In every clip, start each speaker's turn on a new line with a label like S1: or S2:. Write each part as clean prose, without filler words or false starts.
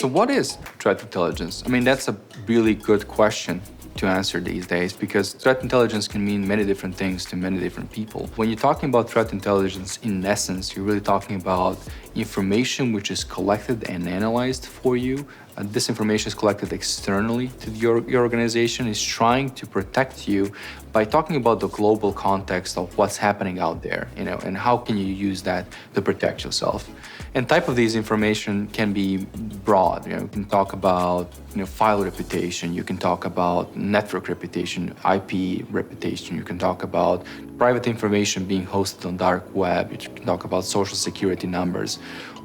S1: So what is threat intelligence? I mean, that's a really good question to answer these days because threat intelligence can mean many different things to many different people. When you're talking about threat intelligence, in essence, you're really talking about information which is collected and analyzed for you. This information is collected externally to your organization, is trying to protect you by talking about the global context of what's happening out there, and how can you use that to protect yourself. And type of these information can be broad. You can talk about file reputation, you can talk about network reputation, IP reputation, you can talk about private information being hosted on dark web, you can talk about social security numbers.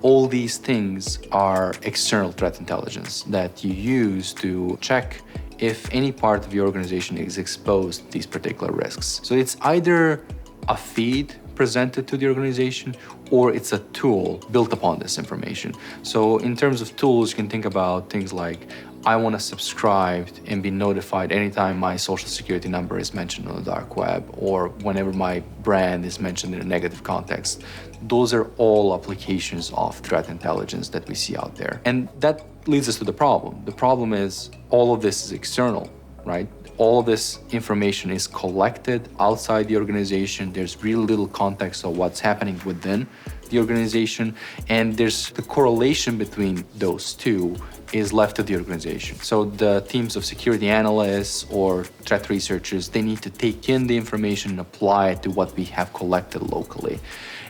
S1: All these things are external threat intelligence that you use to check if any part of your organization is exposed to these particular risks. So it's either a feed presented to the organization or it's a tool built upon this information. So in terms of tools, you can think about things like, I want to subscribe and be notified anytime my social security number is mentioned on the dark web or whenever my brand is mentioned in a negative context. Those are all applications of threat intelligence that we see out there. And that leads us to the problem. The problem is all of this is external, right? All of this information is collected outside the organization. There's really little context of what's happening within the organization. And there's the correlation between those two is left to the organization. So the teams of security analysts or threat researchers, they need to take in the information and apply it to what we have collected locally.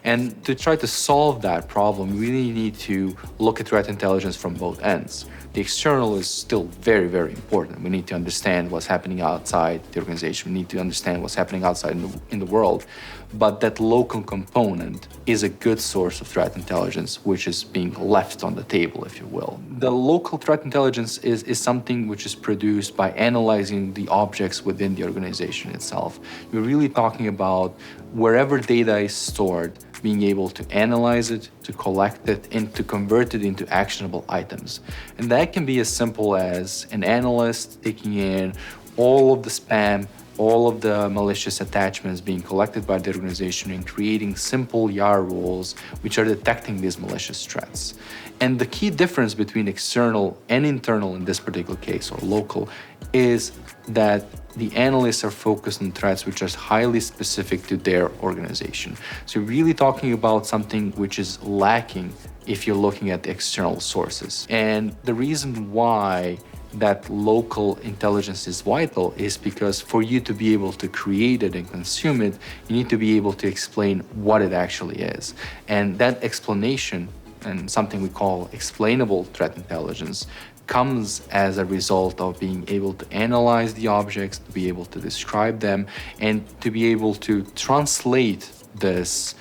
S1: And to try to solve that problem, we really need to look at threat intelligence from both ends. The external is still very, very important. We need to understand what's happening outside the organization. We need to understand what's happening outside in the world. But that local component is a good source of threat intelligence, which is being left on the table, if you will. The local threat intelligence is something which is produced by analyzing the objects within the organization itself. We're really talking about wherever data is stored, being able to analyze it, to collect it, and to convert it into actionable items. And that can be as simple as an analyst taking in all of the spam, all of the malicious attachments being collected by the organization and creating simple YAR rules which are detecting these malicious threats. And the key difference between external and internal in this particular case, or local, is that the analysts are focused on threats which are highly specific to their organization. So you're really talking about something which is lacking if you're looking at the external sources. And the reason why that local intelligence is vital is because for you to be able to create it and consume it, you need to be able to explain what it actually is. And that explanation, and something we call explainable threat intelligence, comes as a result of being able to analyze the objects, to be able to describe them, and to be able to translate this,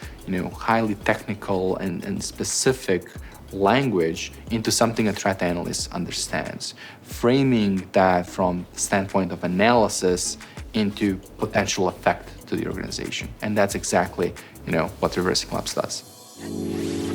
S1: highly technical and specific language into something a threat analyst understands, framing that from the standpoint of analysis into potential effect to the organization. And that's exactly, what Reversing Labs does.